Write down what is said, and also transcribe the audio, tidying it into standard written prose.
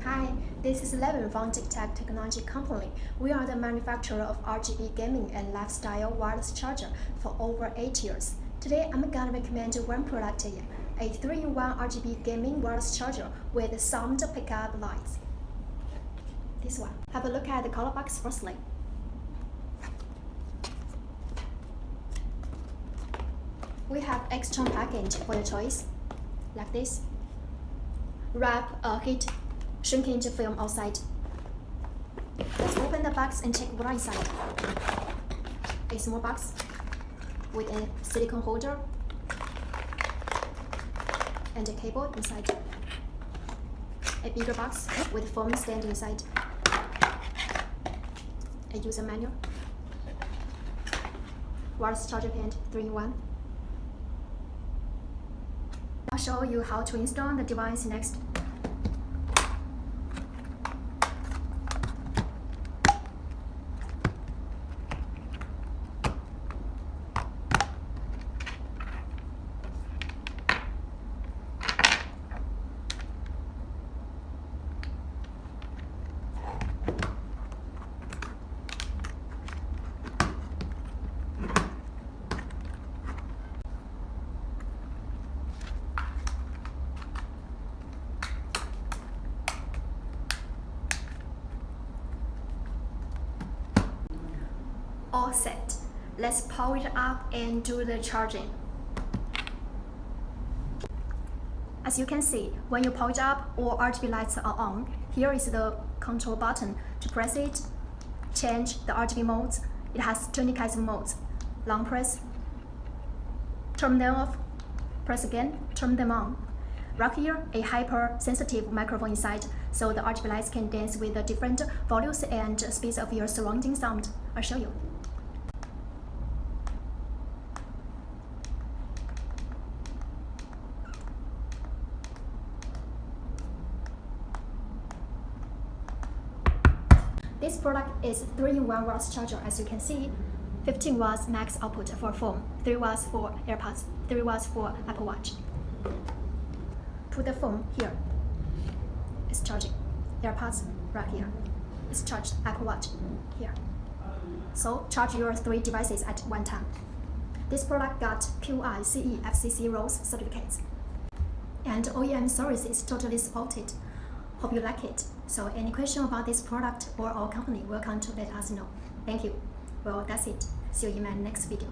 Hi, this is Levin from TikTok Technology Company. We are the manufacturer of RGB gaming and lifestyle wireless charger for over 8 years. Today, I'm gonna recommend one product to you, a 3-in-1 RGB gaming wireless charger with sound pickup lights. This one. Have a look at the color box firstly. We have extra package for your choice, like this. Wrap a heat shrinkage film outside. Let's open the box and check what's inside. A small box with a silicone holder and a cable inside. A bigger box with foam stand inside. A user manual. Wireless charger stand 3-in-1. I'll show you how to install the device next. All set. Let's power it up and do the charging. As you can see, when you power it up, all RGB lights are on. Here is the control button. To press it, change the RGB modes. It has 20 kinds of modes. Long press, turn them off, press again, turn them on. Right here, a hyper-sensitive microphone inside, so the RGB lights can dance with the different volumes and speeds of your surrounding sound. I'll show you. This product is 3-in-1 wireless charger. As you can see, 15 watts max output for phone, 3 watts for AirPods, 3 watts for Apple Watch. Put the phone here. It's charging. AirPods right here. It's charged. Apple Watch here. So charge your 3 devices at one time. This product got QI, CE, FCC RoHS certificates. And OEM service is totally supported. Hope you like it. So any question about this product or our company, welcome to let us know. Thank you. Well, that's it. See you in my next video.